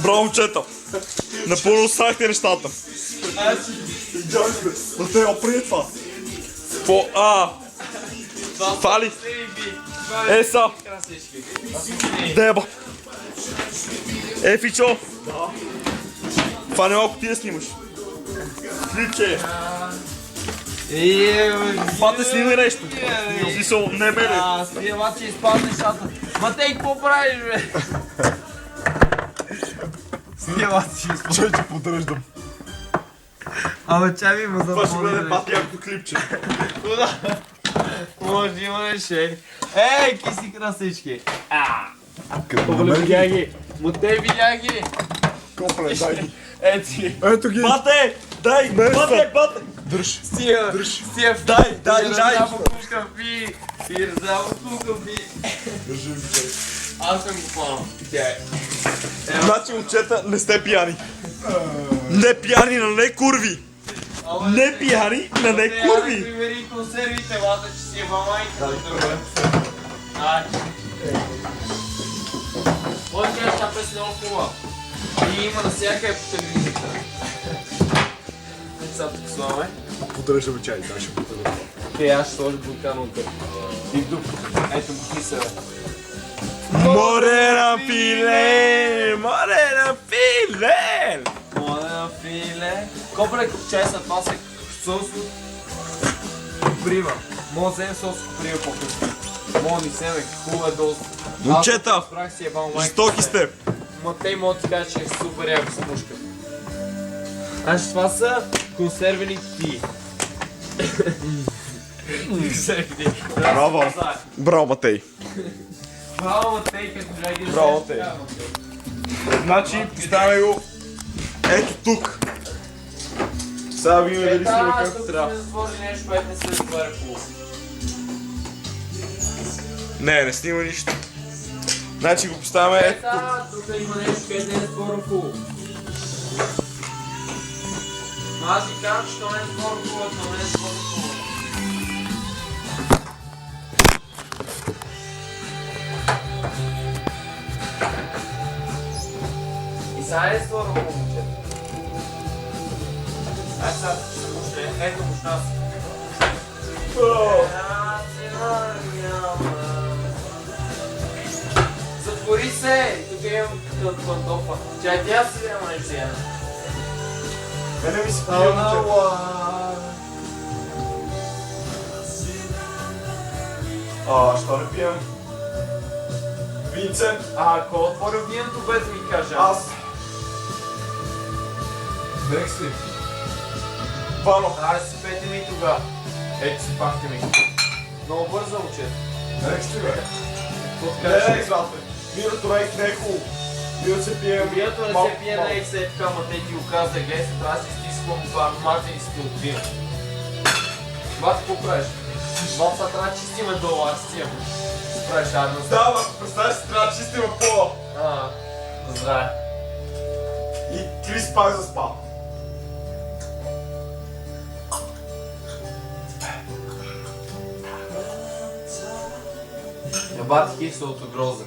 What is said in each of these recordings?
Браво, момчета! Напълно останахте нещата. Да те опри това. Това ли? Са. Деба. Фичо. Това не е малко ти да снимаш. Клипче. Пате снимай нещо. Смисъл, не бе ли? Снимай, че изпадна нещата. Матей, какво правиш, бе? Снимай, че изпадна. Чай, че подръждам. Ама чай ми му запомня. Това ще бъде пати якото клипче. Може да има решение. Ей, ки си красички. Видя ги. Матей, видя ги. Копле, дай ги. Ети. Ето ги. Бате! Дай! Бате! Дръж! Стига! Дръж! Стига! Дай! Само пушка пи! Само пушка пи! Държи ми, чай. Аз съм го планал. Значи, момчета, не сте пияни. Не пияни, на не курви. Не пияни, на не курви. Примери консервите, лата, че си е мамайка. Може да тази песен много хубава. И има навсякъде по телевизията. Сега тук слагаме. Подръждаме чай, дай ще подръждаме. Окей, аз ще сложа бурканото. И тук. Ето го ти се. Морена филе! Морена филе! Морена филе! Копале копчай са това се сос куприва. Мога да вземем сос куприва по-късно. Мога да ни вземе хубава доза. Момчета, Аз си ебал майка. жестоки сте! Матей мога да ти кажа, че е супер яко с мушка. Значи това са консервени ти. Браво! Браво, Матей! Браво, Матей, като реагираш. Браво, Матей. Значи, поставяме го ето тук. Сега видим дали снима както трябва. Аз тук сме затвори нещо, което не се разбере хубаво. Не снима нищо. Значи го поставяме ето тук. Тук има нещо, което не е затворено хубаво. Аз ви казвам, че то не е затворено хубаво, то не е затворено хубаво. И сега е затворено хубаво, момчета. Ай сега ще се мушне, ето мушна си. Затвори се! Тук имам пантофа. Чай, тя си взема нещо сега. Мене ми си пия, момчета. Що не пием? Винце? Ако отворя виното, без да ми кажа. Аз. Некс ли? Вано. Аре си пейте ми тогава. Ето си пахте ми. Много бързо, момчета. Некс ли, бе? Какво ти кажеш? Не, брате. Виното не е хубаво. Виното се пие Виното не се пие на икса е така, ма те ти го каза, гледай се, трябва да си стискам аромата и си от вино. Бат, какво правиш? Бат, сега трябва да чистиме долу, аз си имам. Си правиш адно. Да, бе, представяш си, трябва да чистим пола. Здраве. И Крис пак заспа. Бати киселото гроза.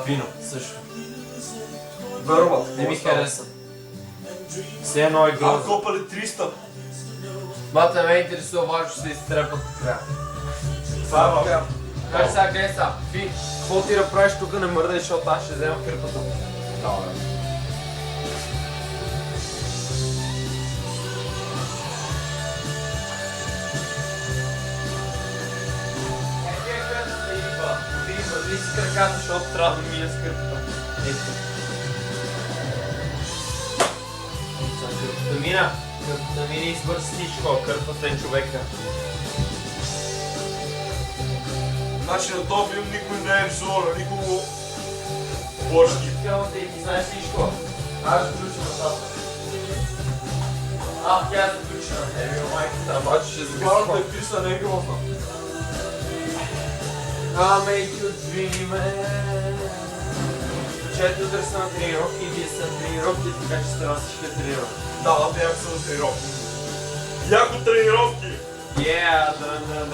Вино, също. Вербат. Не ми хареса. Все едно е гроза. Копали 300. Бата ме интересува, важно ще се изтрепат накрая. Това е важно. Кажи сега, гледай сега. Ви, какво ти да правиш тук, не мърдай, защото аз ще взема кърпата. Да, бе. Върви си краката, защото трябва да мия с кърпата. Ето. Кърпата мина. Кърпата мина и свърши всичко. Кърпата е човека. Значи на този филм никой не е рисувал, никого борски. Кърпата и ти знаеш всичко. Аз ще включа нататък. Тя е заключена. Еби, майката, обаче ще зависи. Главната е писа, не е грозна. I'll make you dream, Чето да са на тренировки и вие са на тренировки, така че сте на всички тренировки. Да, бях съм на тренировки. Яко тренировки!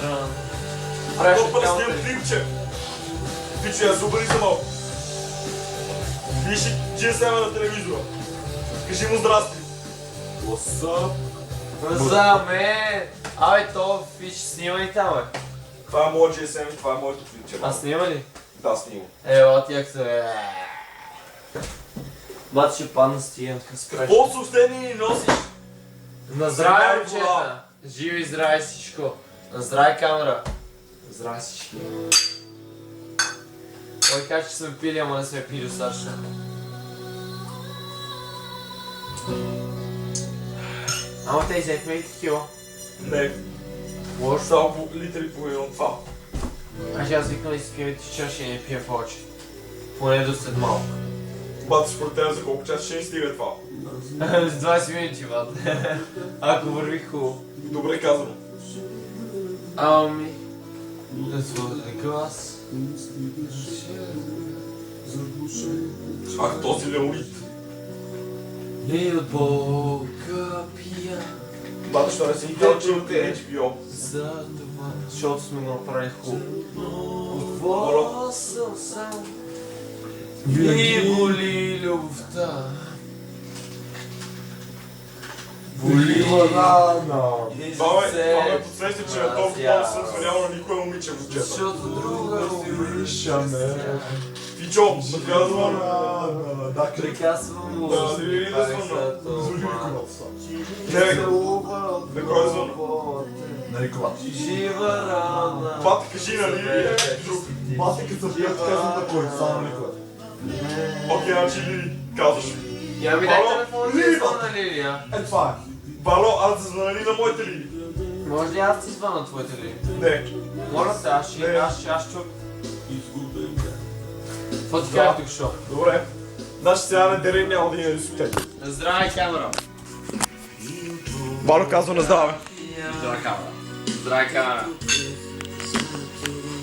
Дрън. Ако път снимам клипче. Пиче, я зубари за малко. Пише GSM на телевизора. Кажи му здрасти. What's up? За мен! Абе, то фиш снима и там, бе. Това е моят GSM и това е моето филче. А снима ли? Да, снимам. Ева, ти як се... Бат, ще падна с тия, така спреш. Какво съобщение ни носиш? На здраве, Здраве, момчета! Вла. Живи и здраве всичко! На здраве, камера! Здраве всички! Той каже, че сме пили, ама не сме пили достатъчно. Ама те взехме и такива. Не. Лошо. Само по литри по едно това. Аз викам да си пием ти чаш и не пия повече. Поне до след малко. Бат, според теб за колко часа ще ни стига това? С 20 минути, бат. Ако върви хубаво. Добре казано. Ами... Да свърли глас. Ах, този Леонид. И от Бога пия. Бат, що не си ни казал, че имате HBO? За това, защото сме го направили хубаво. Съм сам. И боли любовта. Боли Рана! Това ме подсеща, че толкова много съм звънял на никое момиче в джета. Защото друга Обичаме! Фичо, надвязва. Рана! Да, крик. Приказвам му. Да, не ви да звънна. Звуни колата. Не, на кой е звън? На Николас. Жива рана. Бат, кажи, нали е друг? Бати като се пият, казвам на кой, само на Николас. Окей, значи Лили, казваш. Я ми дай телефона ти звъна, Лилия. Е, това е. Бало, аз звъна ли на моите Лили? Може ли аз ти звъна твоите ли? Не. Моля се, аз Не. ще чук. Какво ти казах тук шо? Добре. Значи сега на дерен няма да има дискотека. Здравей, камера. Бало казва на здраве. Здравей, камера. Здравей, камера.